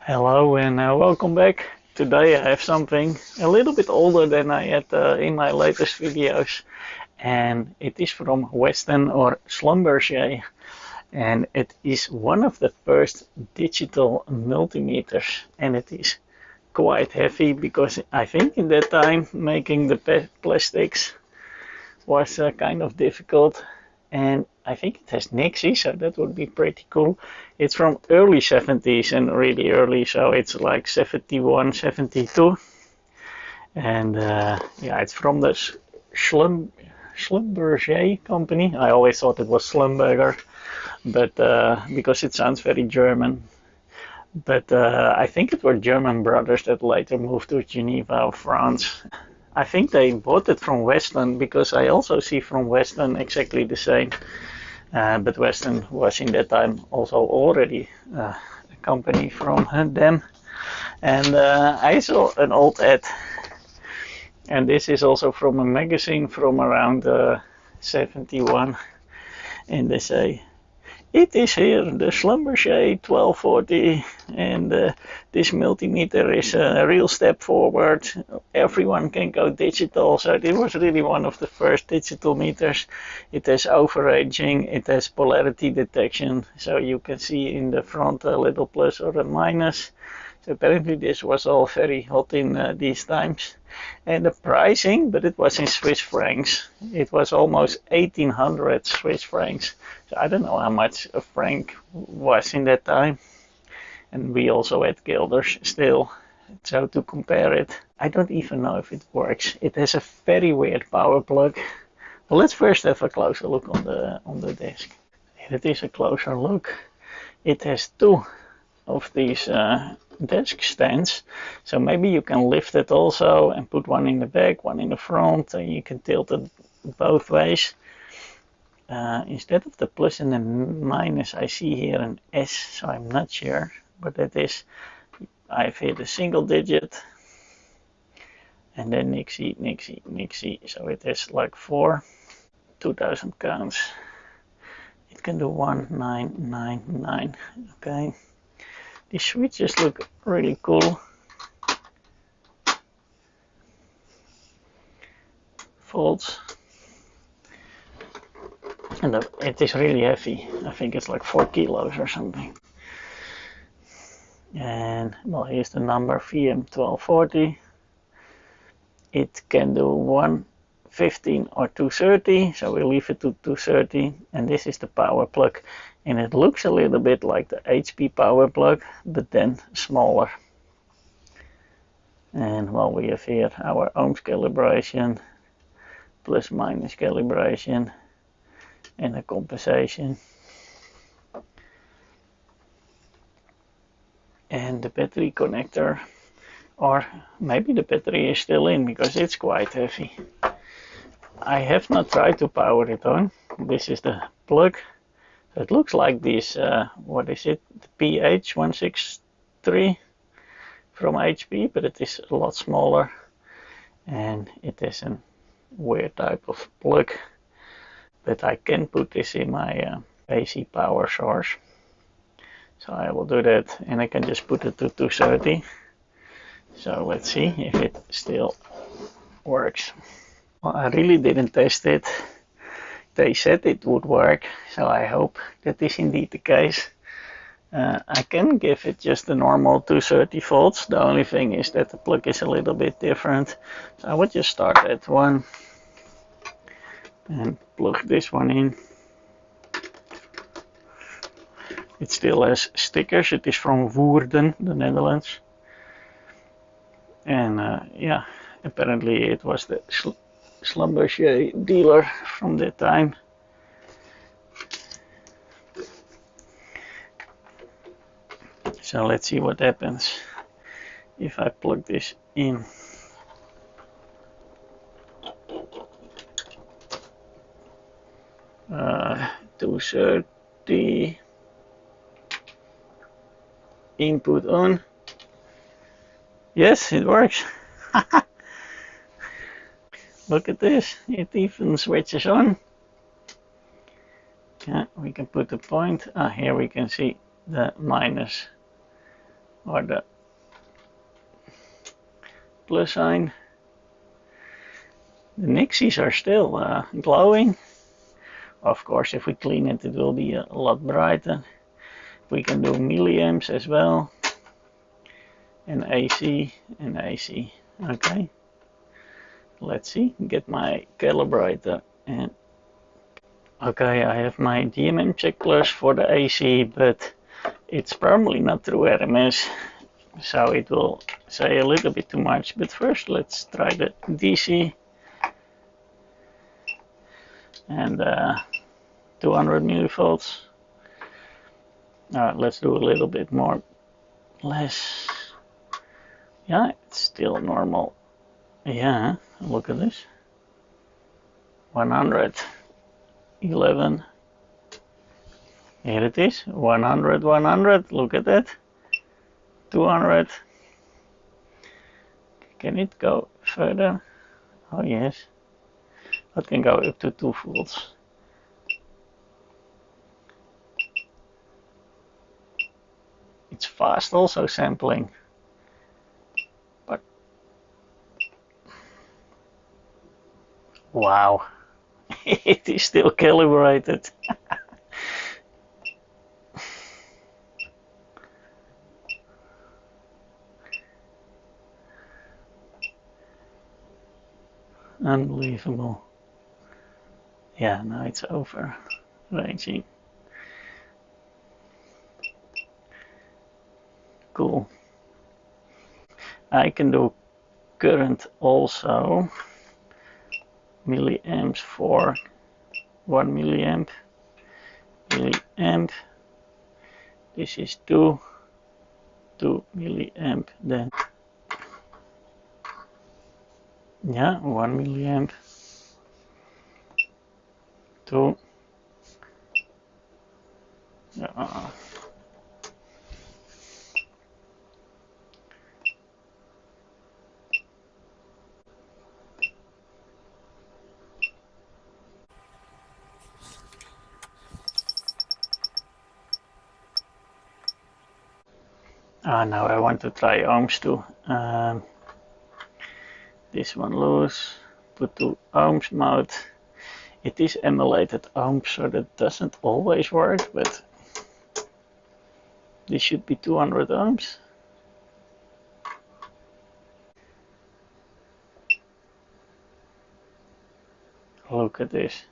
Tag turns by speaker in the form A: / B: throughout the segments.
A: Hello and welcome back. Today I have something a little bit older than I had in my latest videos, and it is from Weston or Schlumberger, and it is one of the first digital multimeters, and it is quite heavy because I think in that time making the plastics was kind of difficult, and I think it has Nixie, so that would be pretty cool. It's from early 70s and really early, so it's like 71, 72. And yeah, it's from the Schlumberger company. I always thought it was Schlumberger, but because it sounds very German. But I think it were German brothers that later moved to Geneva, France. I think they bought it from Weston because I also see from Weston exactly the same. But Weston was in that time also already a company from them. And I saw an old ad, and this is also from a magazine from around 71. And they say, "It is here, the Schlumberger 1240, and this multimeter is a real step forward. Everyone can go digital." So it was really one of the first digital meters. It has overaging, it has polarity detection, so you can see in the front a little plus or a minus. So apparently this was all very hot in these times. And the pricing, but it was in Swiss francs. It was almost 1800 Swiss francs. So I don't know how much a franc was in that time. And we also had guilders still. So to compare it, I don't even know if it works. It has a very weird power plug. Well, let's first have a closer look on the desk. Here it is, a closer look. It has two of these desk stands, so maybe you can lift it also and put one in the back, one in the front, and you can tilt it both ways. Instead of the plus and the minus, I see here an S, so I'm not sure what that is. I've hit a single digit and then Nixie, Nixie, Nixie, so it is like 2000 counts. It can do 1999. Okay. These switches look really cool. Volts. And it is really heavy. I think it's like 4 kilos or something. And well, here's the number VM1240. It can do 115 or 230, so we'll leave it to 230. And this is the power plug. And it looks a little bit like the HP power plug, but then smaller. And well, we have here our ohms calibration, plus minus calibration, and a compensation. And the battery connector, or maybe the battery is still in because it's quite heavy. I have not tried to power it on. This is the plug. It looks like this, what is it, the PH163 from HP, but it is a lot smaller, and it is a weird type of plug. But I can put this in my AC power source, so I will do that, and I can just put it to 230. So let's see if it still works. Well, I really didn't test it. They said it would work, so I hope that is indeed the case. I can give it just the normal 230 volts. The only thing is that the plug is a little bit different. So I would just start at 1 and plug this one in. It still has stickers. It is from Woerden, the Netherlands. And yeah, apparently it was the Schlumberger dealer from that time. So let's see what happens if I plug this in. Uh, 230 input on. Yes, it works. Look at this, it even switches on. Yeah, we can put the point. Here we can see the minus or the plus sign. The Nixies are still glowing. Of course, if we clean it, it will be a lot brighter. We can do milliamps as well, and AC and AC. Okay, let's see, get my calibrator, and okay, I have my DMM checklist for the AC, but it's probably not through RMS, so it will say a little bit too much. But first let's try the DC, and 200 millivolts. Let's do a little bit more, less. Yeah, it's still normal. Yeah, look at this. 111. Here it is. 100, 100. Look at that. 200. Can it go further? Oh yes. It can go up to 2 volts. It's fast also sampling. But wow. It is still calibrated. Unbelievable. Yeah, now it's over ranging. Cool. I can do current also. Milliamps for 1 milliamp. Milliamp. This is 2 milliamp. Then yeah, 1 milliamp. 2. Yeah. Now I want to try ohms too. This one loose, put to ohms mode. It is emulated ohms, so that doesn't always work, but this should be 200 ohms. Look at this.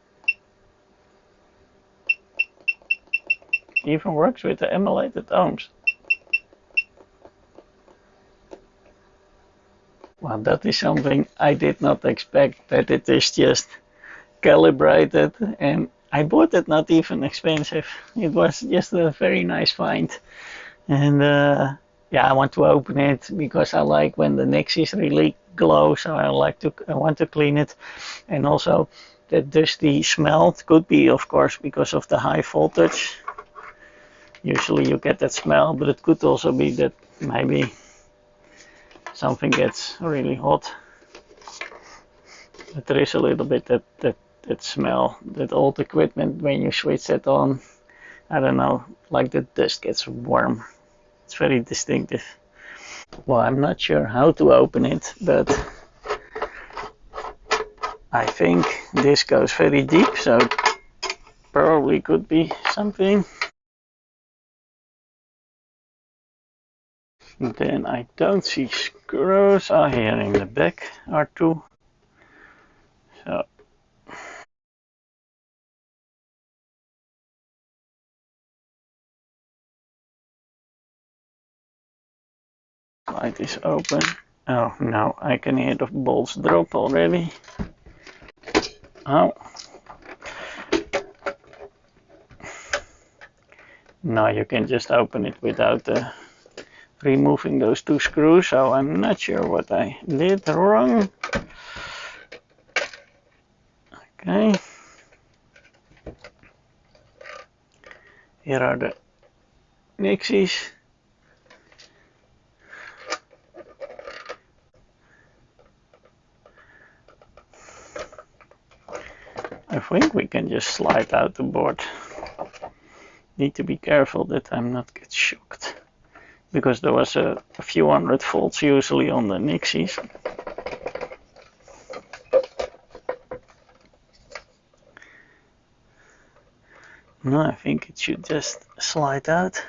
A: Even works with the emulated ohms. Well, that is something I did not expect, that it is just calibrated, and I bought it not even expensive. It was just a very nice find. And yeah, I want to open it because I like when the Nixies really glow, so I want to clean it. And also that dusty smell, it could be of course because of the high voltage. Usually you get that smell, but it could also be that maybe something gets really hot. But there is a little bit that smell, that old equipment when you switch it on. I don't know, like the dust gets warm. It's very distinctive. Well, I'm not sure how to open it, but I think this goes very deep, so probably could be something. Then I don't see screws. Here in the back are 2. So light is open. Oh no, I can hear the bolts drop already. Oh. Now you can just open it without removing those 2 screws, so I'm not sure what I did wrong. Okay. Here are the Nixies. I think we can just slide out the board. Need to be careful that I'm not get shocked. because there was a few hundred volts usually on the Nixies. No, I think it should just slide out.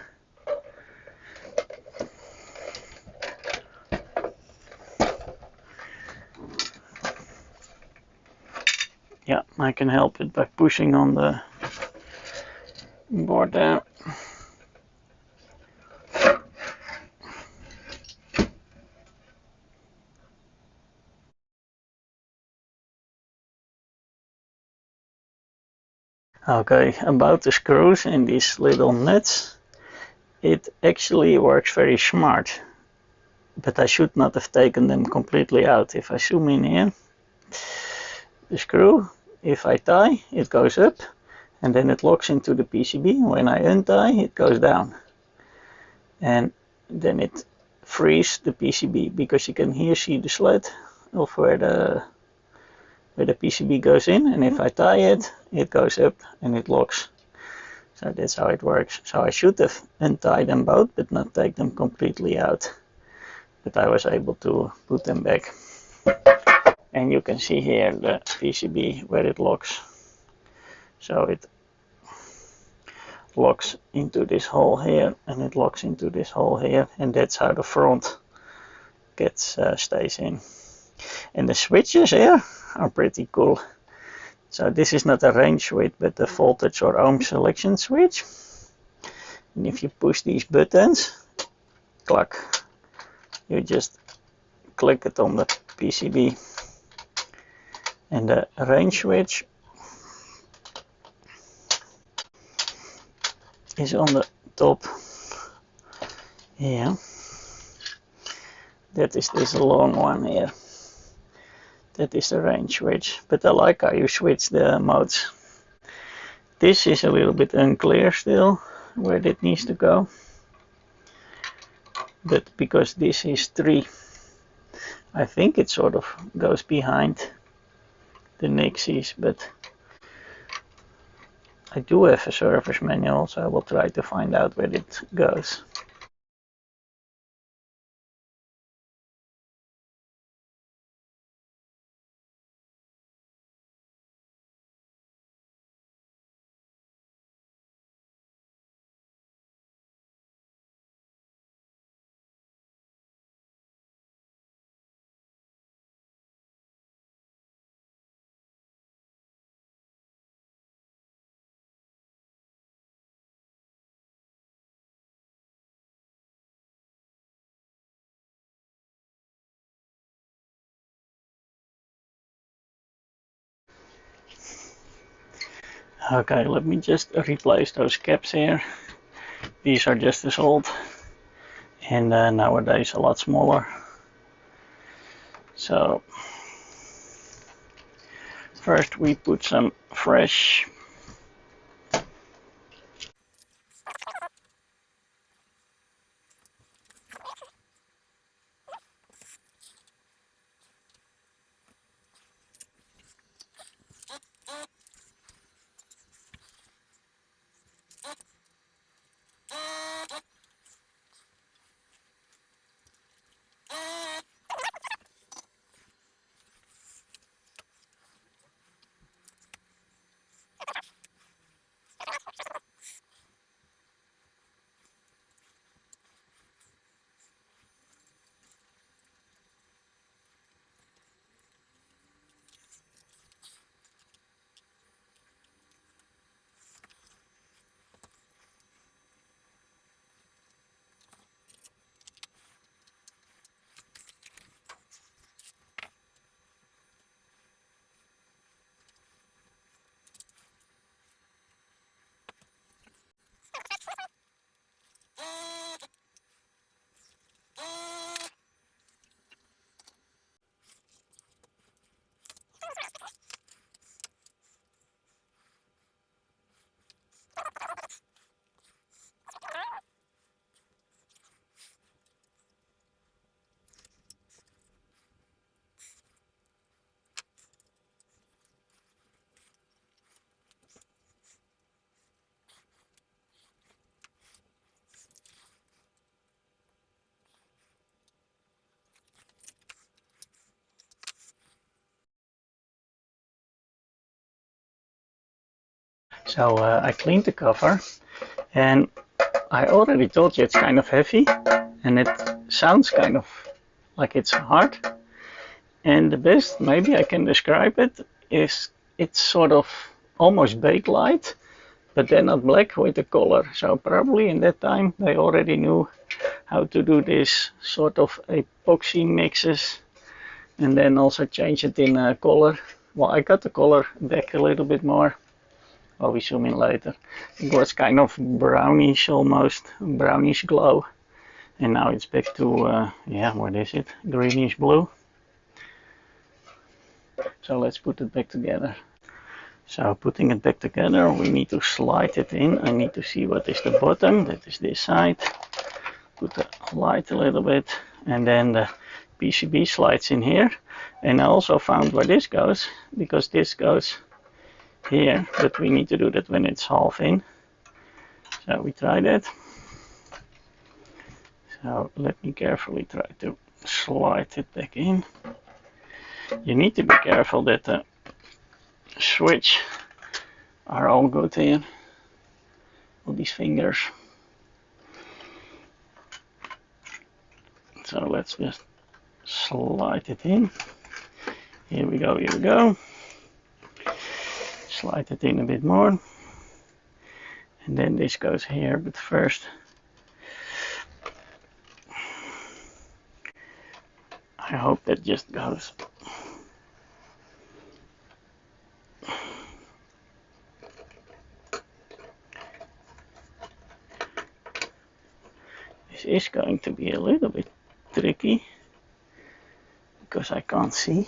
A: Yeah, I can help it by pushing on the board there. Okay, about the screws and these little nuts, it actually works very smart, but I should not have taken them completely out. If I zoom in here, the screw, if I tie, it goes up, and then it locks into the PCB. When I untie, it goes down, and then it frees the PCB, because you can here see the slit of where the PCB goes in, and if I tie it, it goes up and it locks. So that's how it works. So I should have untied them both, but not take them completely out. But I was able to put them back. And you can see here the PCB where it locks. So it locks into this hole here, and it locks into this hole here, and that's how the front stays in. And the switches here are pretty cool. So this is not a range switch, but a voltage or ohm selection switch. And if you push these buttons, click, you just click it on the PCB. And the range switch is on the top here. That is this long one here. That is the range switch, but I like how you switch the modes. This is a little bit unclear still where that needs to go, but because this is 3, I think it sort of goes behind the Nixies, but I do have a service manual, so I will try to find out where it goes. Okay, let me just replace those caps here. These are just as old, and nowadays a lot smaller. So first we put some fresh So I cleaned the cover, and I already told you it's kind of heavy, and it sounds kind of like it's hard. And the best maybe I can describe it is it's sort of almost bakelite, but they're not black with the color. So probably in that time they already knew how to do this sort of epoxy mixes and then also change it in color. Well, I got the color back a little bit more. Well, we zoom in later. It was kind of brownish, almost brownish glow, and now it's back to yeah, what is it? Greenish blue. So let's put it back together. So putting it back together, we need to slide it in. I need to see what is the bottom. That is this side. Put the light a little bit, and then the PCB slides in here. And I also found where this goes, because this goes here, but we need to do that when it's half in. So we try that. So let me carefully try to slide it back in. You need to be careful that the switch are all good here. All these fingers. So let's just slide it in. Here we go, here we go. Slide it in a bit more. And then this goes here, but first I hope that just goes. This is going to be a little bit tricky because I can't see.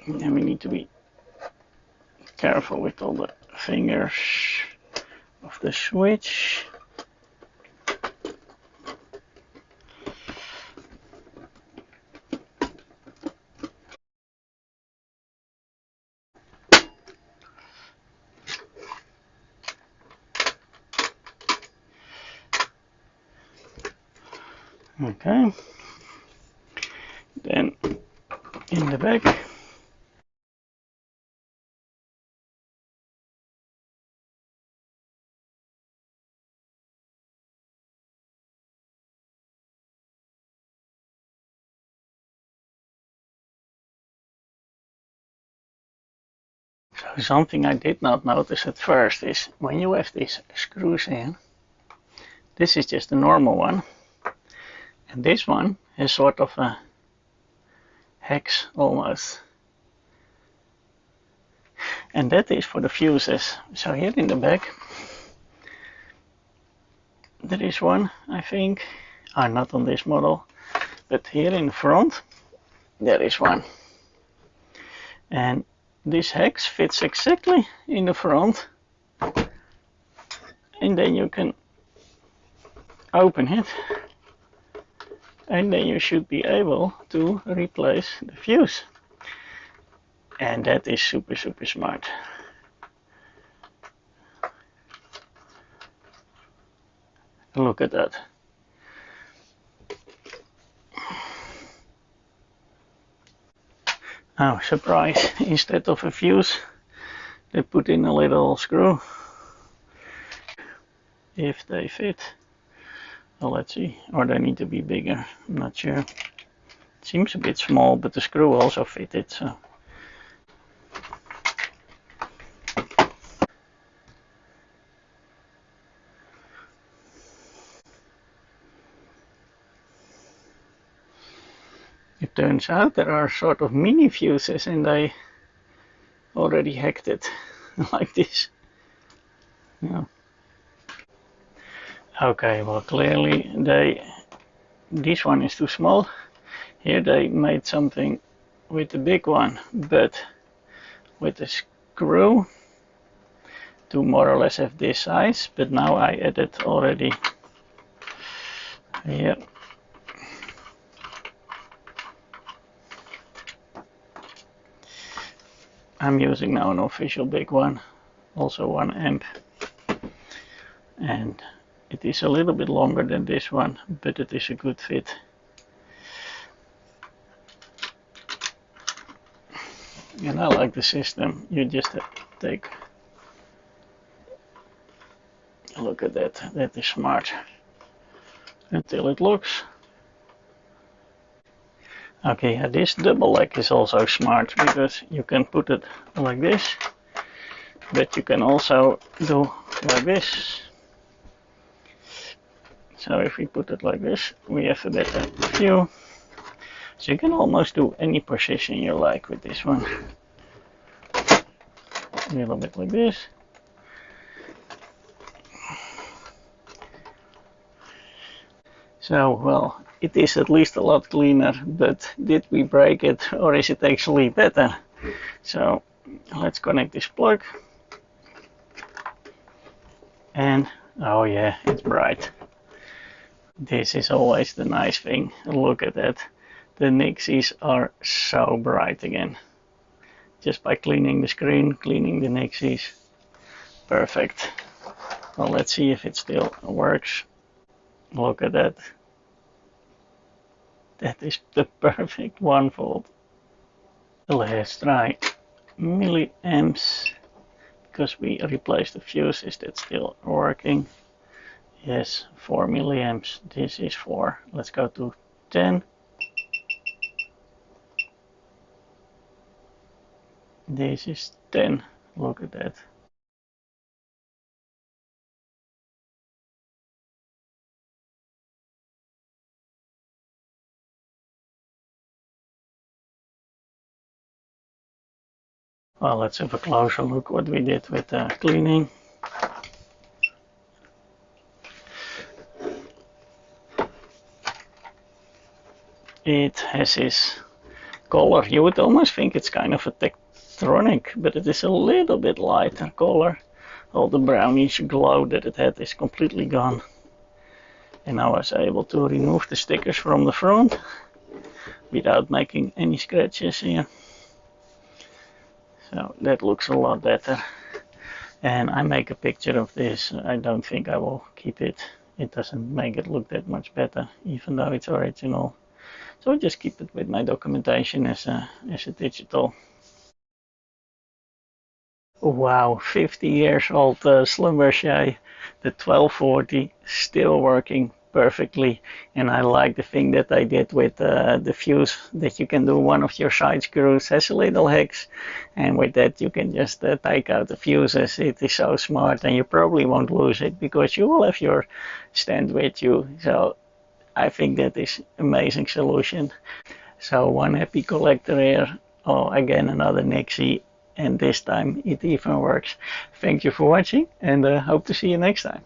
A: And we need to be careful with all the fingers of the switch. Okay, then in the back, so something I did not notice at first is when you have these screws in, this is just a normal one, and this one is sort of a hex almost. And that is for the fuses. So here in the back, there is one, I think. Not on this model, but here in the front, there is one. And this hex fits exactly in the front. And then you can open it. And then you should be able to replace the fuse. And that is super, super smart. Look at that. Oh, surprise, instead of a fuse, they put in a little screw. If they fit. Well, let's see, or they need to be bigger, I'm not sure. It seems a bit small, but the screw also fitted, so. It turns out there are sort of mini fuses and they already hacked it like this. Yeah. Okay, well clearly this one is too small. Here they made something with the big one, but with the screw to more or less have this size, but now I added already here. I'm using now an official big one, also 1 amp. and it is a little bit longer than this one, but it is a good fit. And I like the system. You just have to take a look at that. That is smart. Until it looks. Okay, yeah, this double leg is also smart because you can put it like this, but you can also do like this. So if we put it like this, we have a better view. So you can almost do any position you like with this one. A little bit like this. So, well, it is at least a lot cleaner, but did we break it or is it actually better? So let's connect this plug. And, oh yeah, it's bright. This is always the nice thing. Look at that. The Nixies are so bright again. Just by cleaning the screen, cleaning the Nixies. Perfect. Well, let's see if it still works. Look at that. That is the perfect 1 volt. Let's try milliamps. Because we replaced the fuse. Is that still working? Yes, 4 milliamps. This is 4. Let's go to 10. This is 10. Look at that. Well, let's have a closer look what we did with cleaning. It has this color. You would almost think it's kind of a Tektronix, but it is a little bit lighter color. All the brownish glow that it had is completely gone. And I was able to remove the stickers from the front without making any scratches here. So that looks a lot better. And I make a picture of this. I don't think I will keep it. It doesn't make it look that much better, even though it's original. So I just keep it with my documentation as a digital. Wow, 50 years old Schlumberger, the 1240, still working perfectly. And I like the thing that I did with the fuse, that you can do one of your side screws has a little hex, and with that you can just take out the fuses. It is so smart, and you probably won't lose it because you will have your stand with you. So I think that is an amazing solution. So one happy collector here. Oh, again another Nixie, and this time it even works. Thank you for watching, and hope to see you next time.